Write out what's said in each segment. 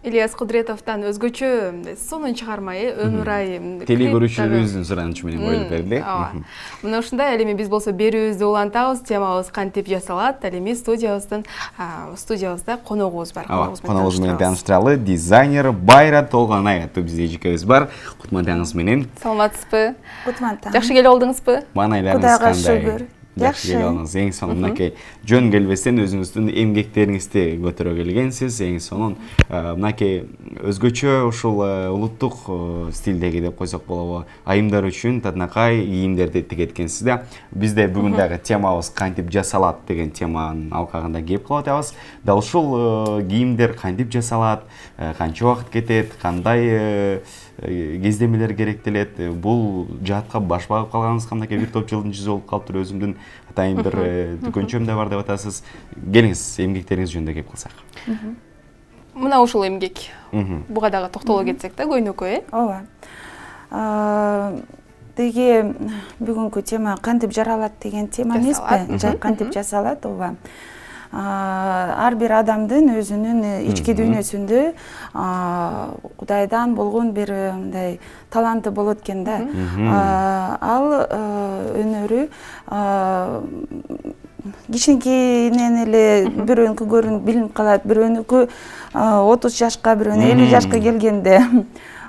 Ильяс Кудретовтан өзгөчө сонун чыгарма, өмүр айы. Телегөрүүчүлөрүбүздүн суранычы менен коюлуп берди. Мына ушундай эле биз болсо берүүбүздү улантабыз, темабыз кантип жасалат. Ал эми студиябызда коногубуз бар. Коногубуз менен тааныштыралы. Дизайнер Байра Толгонай аттуу бизде эжекебиз бар. Кутман менен. Саламатсызбы? Кутман. Жакшы келип алдыңызбы? Маанайларыңыз кандай? Шүгүр. Жакшы келип алдыңыз. Эң сонун мынакей жөн келбестен өзүңүздүн эмгектериңизди көтөрө келгенсиз. Эң сонун мынакей өзгөчө ушул улуттук стилдеги деп койсок болобу, айымдар үчүн татынакай кийимдерди тигеткенсиз да. Бизде бүгүн дагы темабыз кантип жасалат деген теманын алкагында кеп калып атабыз. Дал ушул кийимдер кантип жасалат, канча убакыт кетет, кандай кездемелер керектелет, бул жаатка баш багып калганыңыз кандай бир топ жылдын жүзү болуп калыптыр, өзүмдүн атайын бир дүкөнчөм да бар деп атасыз. Келиңиз, эмгектериңиз жөнүндө кеп калсак. Мына ушул эмгек. Буга дагы токтоло кетсек да, көйнөккө, Ооба. Деги бүгүнкү тема кантип жаралат деген тема эмеспи? Кантип жасалат, ооба. Ар бир адамдын өзүнүн ички дүйнөсүндө Кудайдан болгон бир мындай таланты болот экен да. Ал өнөрү кичинекейинен эле бирөөнүкү көрүнүп билинип калат, бирөөнүкү 30 жашка, бирөөнү 50 жашка келгенде.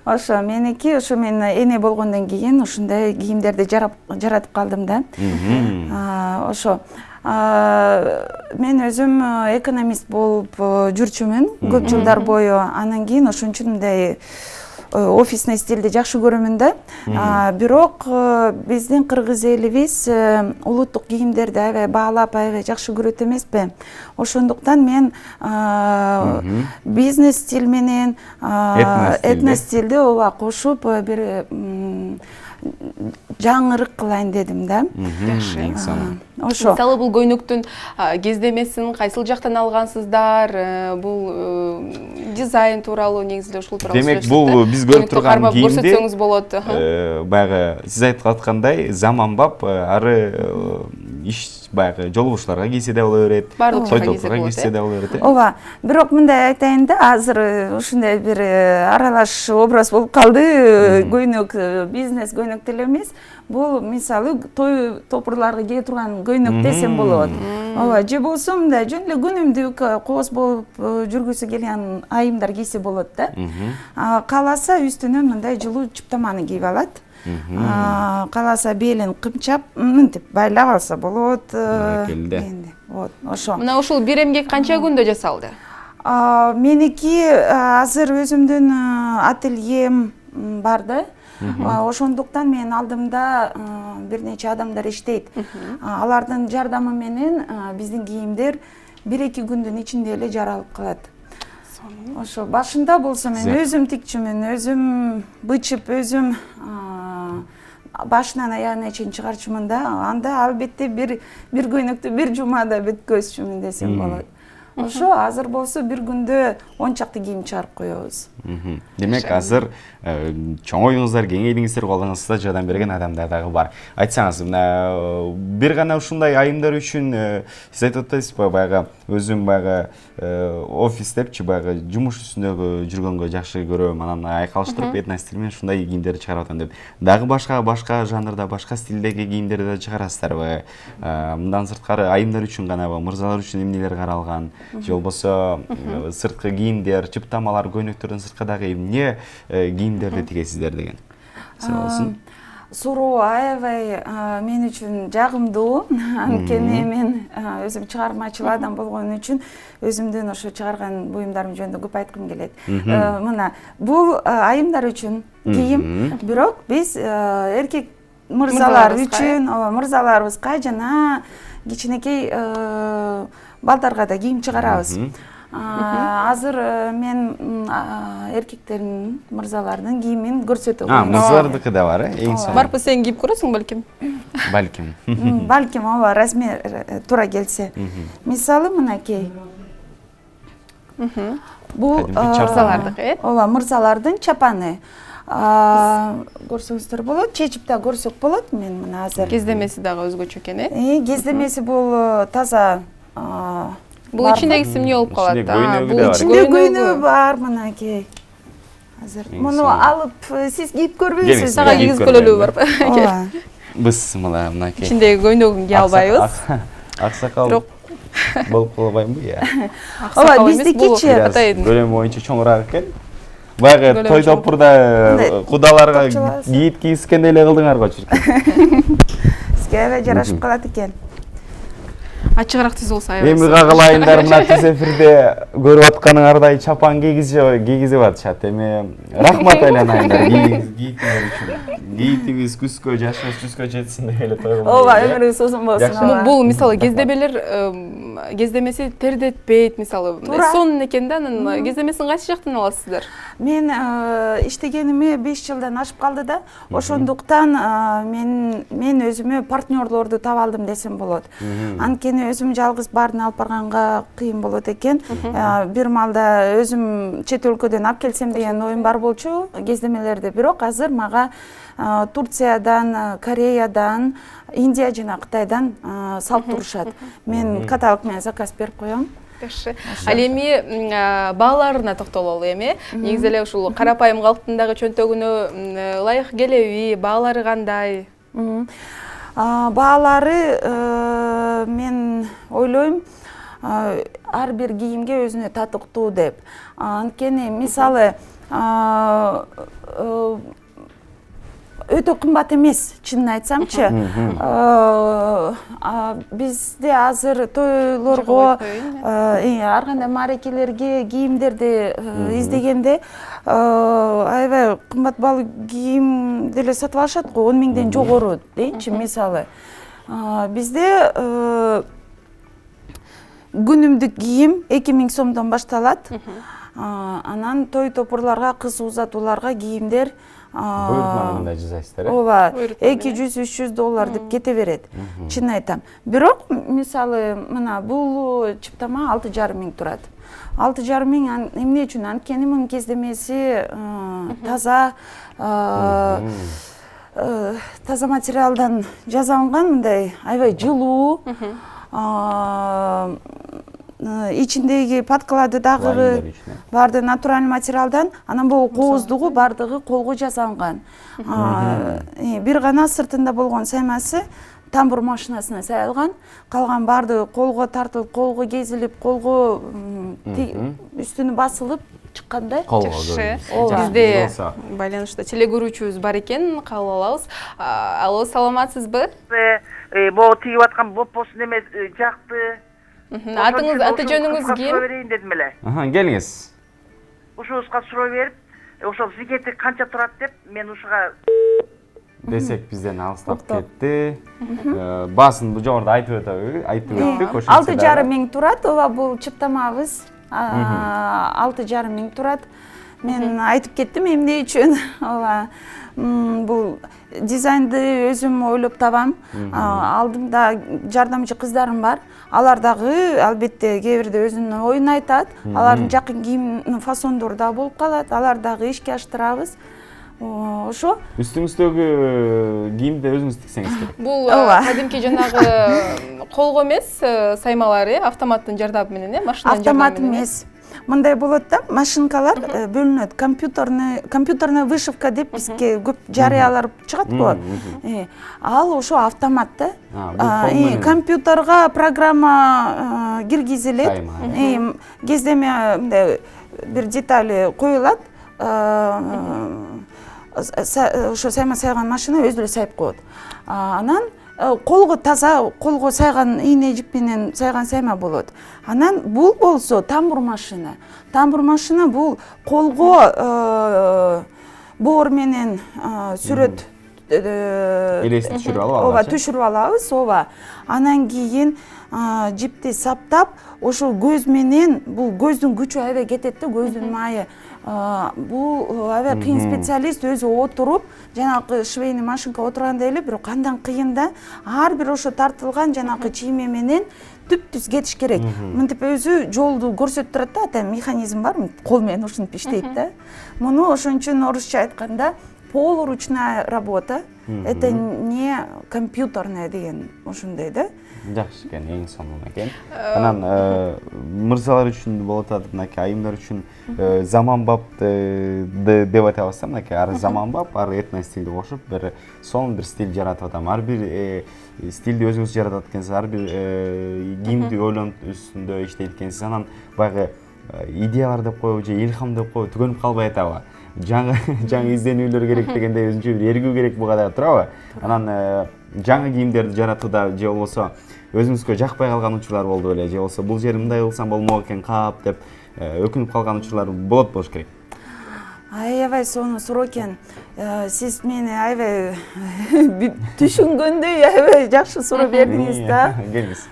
Ошо меники, ошо мен эне болгондон кийин ушундай кийимдерди жаратып калдым да. Ошо мен өзүм экономист болуп жүрчүмүн көп жылдар бою. Анан кийин ошон үчүн мындай офисный стилди жакшы көрөмүн да. Бирок биздин кыргыз элибиз улуттук кийимдерди аябай баалап, аябай жакшы көрөт эмеспи? Ошондуктан мен бизнес стиль менен этно стилди ооба кошуп бир жаңырык кылайын дедим да. Жакшы. Ошо. Мисалы бул көйнөктүн кездемесин кайсыл жактан алгансыздар? Бул дизайн тууралуу, негизи ушул тууралуу Демек бул биз көрүп турган кийимди көрсөтсөңүз болот. Баягы сиз айтып аткандай заманбап ары иш баягы жолугушууларга кийсе да боло берет, той топтурга кийсе да боло берет. Ооба. Бирок мындай айтайын да, азыр ушундай бир аралаш образ болуп калды. Көйнөк бизнес көйнөк деле эмес. Бул мисалы той топурларга кие турган көйнөк десем болот. Ооба, же болсо мындай жөн эле күнүмдүк кооз болуп жүргүсү келген айымдар кийсе болот да. Кааласа үстүнөн мындай жылуу чыптаманы кийип алат. Кааласа белин кымчап, мынтип байлап алса болот. Вот, ошо. Мына ушул бир эмгек канча күндө жасалды? Меники азыр өзүмдүн ательем бар да. Ошондуктан мен алдымда бир нече адамдар иштейт. Алардын жардамы менен биздин кийимдер 1-2 күндүн ичинде эле жаралып калат. Ошо башында болсо мен өзүм тикчүмүн, өзүм бычып, өзүм башынан аягына чейин чыгарчумун да. Анда албетте бир көйнөктү бир жумада бүткөзчүмүн десем болот. Ошо азыр болсо бир күндө 10 чакты кийим чыгарып коебуз. Демек азыр чоң оюңуздар, кең элиңиздер колуңузда жардам берген адамдар дагы бар. Айтсаңыз, мына бир гана ушундай айымдар үчүн сиз айтып атасызбы, баягы өзүм баягы офис депчи, баягы жумуш үстүндөгү жүргөнгө жакшы көрөм, анан айкалыштырып этно стиль менен ушундай кийимдерди чыгарып атам деп. Дагы башка жанрда, башка стилдеги кийимдерди да чыгарасыздарбы? Мындан сырткары айымдар үчүн ганабы, мырзалар үчүн эмнелер каралган? Же болбосо сырткы кийимдер, чыптамалар, көйнөктөрдөн сырткы дагы эмне кийимдерди тигесиздер деген суроосун. Суроо аябай мен үчүн жагымдуу. Анткени мен өзүм чыгармачыл адам болгон үчүн өзүмдүн ошо чыгарган буюмдарым жөнүндө көп айткым келет. Мына бул айымдар үчүн кийим, бирок биз эркек мырзалар үчүн, мырзаларыбызга жана кичинекей балдарга да кийим чыгарабыз. Азыр мен эркектердин, мырзалардын кийимин көрсөтөм. Мырзалардыкы да бар, эң сонун. Барпы сен кийип көрөсүң балким? Балким. Балким, ооба, размер туура келсе. Мисалы мынакей. Бул мырзалардыкы, ооба, мырзалардын чапаны. Көрсөңүздөр болот, чечип да көрсөк болот. Мен мына азыр кездемеси дагы өзгөчө экен, Кездемеси бул таза Бул ичиндегиси эмне болуп калат? Ичинде көйнөгү да бар. Ичинде көйнөгү бар мынакей. Азыр муну алып сиз кийип көрбөйсүз. Сага кийгизип көрөлүбү бар. Ооба. Биз мынакей. Ичиндеги көйнөгүн кие албайбыз. Аксакал болуп калбаймбы, я? Ооба, биздикичи Көлөмү боюнча чоңураак экен. Баягы той топурда кудаларга кийит кийискендей эле кылдыңар го чиркин. Сизге аябай жарашып калат экен. Ачыгыраак түз болсо аябай. Эми кагалайындар мына түз эфирде көрүп атканыңардай чапан кийгизип атышат. Эми рахмат айланайындар кийитиңер үчүн. Кийитиңиз күзгө, жашыңыз күзгө жетсин деп эле той кылдым. Ооба, өмүрүңүз узун болсун. Бул мисалы кездемелер кездемеси тердетпейт мисалы. Сонун экен да, анын кездемесин кайсы жактан аласыздар? Мен иштегениме 5 жылдан ашып калды да, ошондуктан мен өзүмө партнерлорду таба алдым десем болот. Анткени өзүм жалгыз баарын алып барганга кыйын болот экен. Бир маалда өзүм чет өлкөдөн алып келсем деген оюм бар болчу кездемелерди. Бирок азыр мага Турциядан, Кореядан, Индия жана Кытайдан салып турушат. Мен каталог менен заказ берип коем. Жакшы. Ал эми бааларына токтололу эми. Негизи эле ушул карапайым калктын дагы чөнтөгүнө ылайык келеби? Баалары кандай? Баалары мен ойлойм ар бир кийимге өзүнө татыктуу деп. Анткени мисалы өтө кымбат эмес, чынын айтсамчы. Бизде азыр тойлорго, ар кандай мааракелерге кийимдерди издегенде аябай кымбат баалуу кийим деле сатып алышат го, 10 миңден жогору дейинчи мисалы. Бизде күнүмдүк кийим 2 миң сомдон башталат. Анан той топурларга, кыз узатууларга кийимдер Буйрутманы жасайсыздар, э? Ооба, $200-300 деп кете берет. Чын айтам. Бирок мисалы мына бул чыптама 6,5 миң турат. 6,5 миң эмне үчүн? Анткени мунун кездемеси таза материалдан жасалган, мындай аябай жылуу. Ичиндеги паткаларды дагы барды натуралдуу материалдан, анан бул кооздугу бардыгы колго жасалган. Бир гана сыртында болгон саймасы тамбур машинасына сайылган, калган бардыгы колго тартылып, колго кезилип, колго үстүнү басылып чыккандай. Жакшы. Бизде байланышта теле көрүүчүбүз бар экен, кабыл алабыз. Алло, саламатсызбы? Могу тигип аткан боппосун эмес жакты. Атыңыз, аты жөнүңүз ким? Суроо берейин дедим эле. Келиңиз. Ушуңузга суроо берип, ошол зигети канча турат деп мен ушуга Десек бизден алыстап кетти. Баасын жогоруда айтып өттүк. 6,5 миң турат, ооба бул чыптамабыз. 6,5 миң турат. Мен айтып кеттим эмне үчүн. Ооба. Бул дизайнды өзүм ойлоп табам. Алдымда жардамчы кыздарым бар. Алар дагы албетте кээ бирде өзүнүн оюн айтат. Алардын жакын кийим фасондору да болуп калат. Алар дагы ишке аштырабыз. Ошо. Үстүңүздөгү кийимди өзүңүз тиксеңиз керек. Бул кадимки жанагы колго эмес саймалар, автоматтын жардамы менен, машинанын жардамы менен. Автомат эмес. Мындай болот да, машинкалар бөлүнөт. Компьютерная вышивка деп бизге көп жарыялар чыгат го. Ал ошо автомат да. Компьютерга программа киргизилет. Кездеме мындай бир детали коюлат. Ошо сайма сайган машина өзү эле сайып коет. Анан колго таза, колго сайган ийне жип менен сайган сайма болот. Анан бул болсо тамбур машина. Тамбур машина бул колго боор менен сүрөт элесин түшүрүп алабыз. Ооба, түшүрүп алабыз, ооба. Анан кийин жипти саптап, ошол көз менен, бул көздүн күчү аябай кетет да, көздүн майы. Бул аябай кыйын специалист өзү отуруп, жанагы швейный машинка отургандай эле, бирок андан кыйын да. Ар бир ошо тартылган жанагы чийме менен түп-түз кетиш керек. Мынтип өзү жолду көрсөтүп турат да, ата механизм бар, кол менен ушинтип иштейт да. Муну ошон үчүн орусча айтканда полуручная работа. это не компьютерное деген ошондой да. Жакшы экен, эң сонун экен. Анан мырзалар үчүн болот атат, мынакей айымдар үчүн заманбап деп атабыз да, мынакей ар заманбап, ар этно стилди кошуп бир сонун бир стиль жаратып атам. Ар бир стилди өзүңүз жаратат экенсиз, ар бир кийимди ойлонуп үстүндө иштейт экенсиз. Анан баягы идеялар деп коебу же илхам деп коебу түгөнүп калбай атабы. Жаңы изденүүлөр керек дегенде өзүнчө бир эргүү керек буга да турабы? Анан жаңы кийимдерди жаратууда же болбосо өзүңүзгө жакпай калган учурлар болду беле, же болбосо бул жерин мындай кылсам болмок экен кап деп өкүнүп калган учурлар болот болуш керек. Аябай сонун суроо экен. Сиз мени аябай түшүнгөндөй аябай жакшы суроо бердиңиз да. Келиңиз.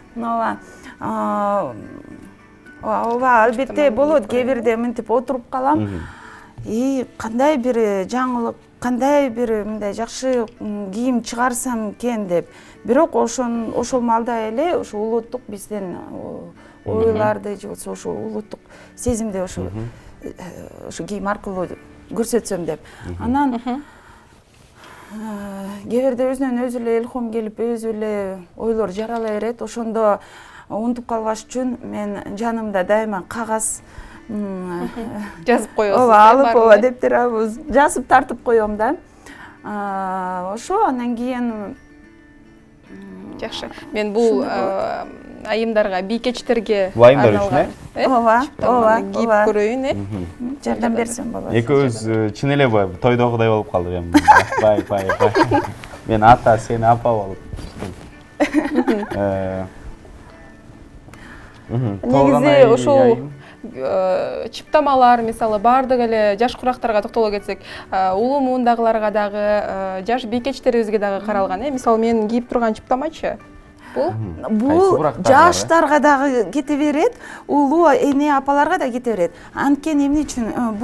Ооба, албетте болот. Кээ бирде мынтип отуруп калам. И кандай бир жаңылык, кандай бир мындай жакшы кийим чыгарсам экен деп. Бирок ошол маалда эле ошо улуттук бизден ойларды же болбосо ошо улуттук сезимди ошо кийим аркылуу көрсөтсөм деп. Анан кээ бирде өзүнөн өзү эле илхом келип, өзү эле ойлор жарала берет. Ошондо унутуп калбаш үчүн мен жанымда дайыма кагаз жазып коесуз. Ооба, алып ооба дептер жазып тартып коем да. Ошо анан кийин жакшы. Мен бул айымдарга, бийкечтерге Айымдар үчүн, ооба, кийип көрөйүн, жардам берсем болот. Экөөбүз чын эле тойдогудай болуп калдык эми. Бай. Мен ата, сен апа болуп. Негизи ошол чыптамалар, мисалы, баардык эле жаш курактарга токтоло кетсек, улуу муундагыларга дагы, жаш бийкечтерибизге дагы каралган. Мисалы, мен кийип турган чыптамачы. Бул жаштарга дагы кете берет, улуу эне апаларга да кете берет. Анткени эмне үчүн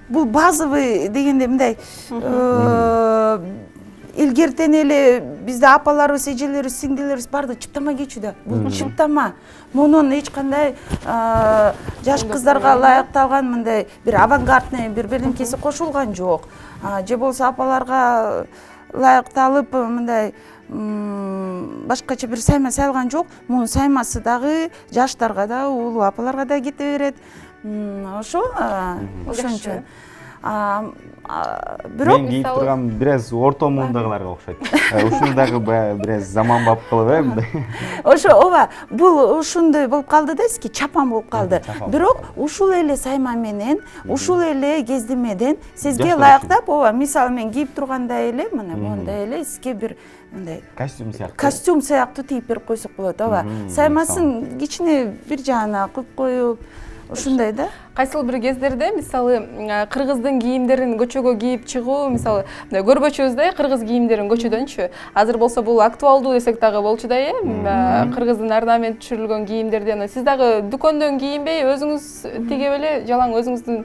бул базовый дегенде мындай илгертен эле бизде апаларыбыз, эжелерибиз, сиңдилерибиз баардыгы чыптама кийчү да. Бул чыптама. Мунун эч кандай жаш кыздарга ылайыкталган мындай бир авангардный бир бирдемкеси кошулган жок. Же болбосо апаларга ылайыкталып мындай башкача бир сайма сайылган жок. Мунун саймасы дагы жаштарга да, улуу апаларга да кете берет. Ошончо. Бирок мен кийип турган бираз орто муундагыларга окшойт. Ушуну дагы бираз заманбап кылып Ошо ооба, бул ушундай болуп калды да, эски чапан болуп калды. Бирок ушул эле сайма менен, ушул эле кездемеден сизге ылайыктап, ооба, мисалы мен кийип тургандай эле, мына мондай эле сизге бир мындай костюм сыяктуу тийип берип койсок болот, ооба. Саймасын кичине бир жагына куюп коюп, ушундай да. Кайсыл бир кездерде, мисалы, кыргыздын кийимдерин көчөгө кийип чыгуу, мисалы, көрбөчүбүздөй кыргыз кийимдерин көчөдөнчү. Азыр болсо бул актуалдуу десек дагы болчу да, кыргыздын орнамент түшүрүлгөн кийимдерден. Сиз дагы дүкөндөн кийинбей, өзүңүз тиге эле, жалаң өзүңүздүн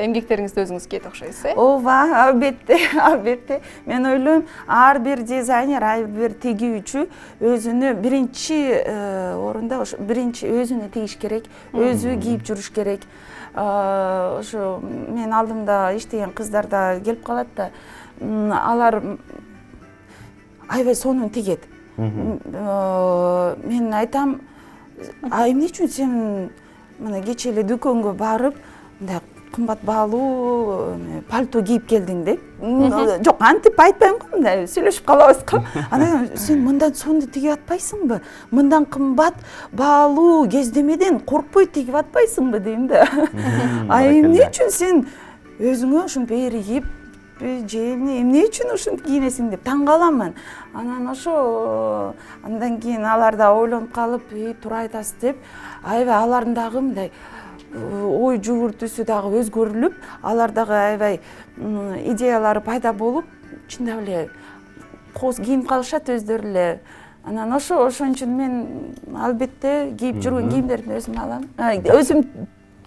эмгектериңизди өзүңүз кийет окшойсуз, Ооба, албетте. Мен ойлойм, ар бир дизайнер, ар бир тигүүчү өзүнө биринчи орунда биринчи өзүнө тигиш керек, өзү кийип жүрүш керек. Ошо мен алдымда иштеген кыздар да келип калат да, алар аябай сонун тигет. Мен айтам, эмне үчүн сен мына кечээ эле дүкөнгө барып, мындай кымбат баалуу пальто кийип келдиң деп. Жок, антип айтпайм го, мындай сүйлөшүп калабыз го. Анан сен мындан сонду тигип атпайсыңбы? Мындан кымбат баалуу кездемеден коркпой тигип атпайсыңбы дейм да. Эмне үчүн сен өзүңө ушинтип ээригип же эмне үчүн ушинтип кийинесиң деп таң каламын. Анан ошо андан кийин алар да ойлонуп калып, туура айтасыз деп, аябай алардын дагы мындай ой жүгүртүүсү дагы өзгөрүлүп, алар дагы аябай идеялары пайда болуп, чындап эле кооз кийинип калышат өздөрү эле. Анан ошон үчүн мен албетте кийип жүргөн кийимдеримди өзүм алам. Өзүм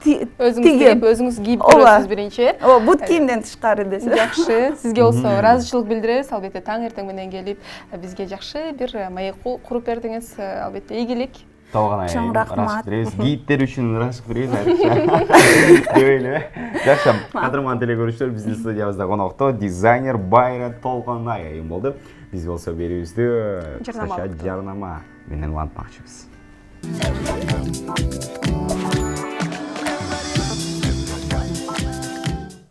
тигип, өзүңүз кийип көрөсүз биринчи. Ооба, бут кийимден тышкары десе. Жакшы, сизге болсо ыраазычылык билдиребиз. Албетте таң эртең менен келип бизге жакшы бир маек куруп бердиңиз. Албетте ийгилик. Толгон Чоң айайым, рахмат. рашык беребиз. Гидтер үчүн рашык беребиз айрыкча. Деп ойлойм. Жакшы, кадырман теле көрүүчүлөр, биздин студиябызда конокто дизайнер Байра Толгон айайым болду. Биз болсо берүүбүздү кыскача жарнама менен улантмакчыбыз.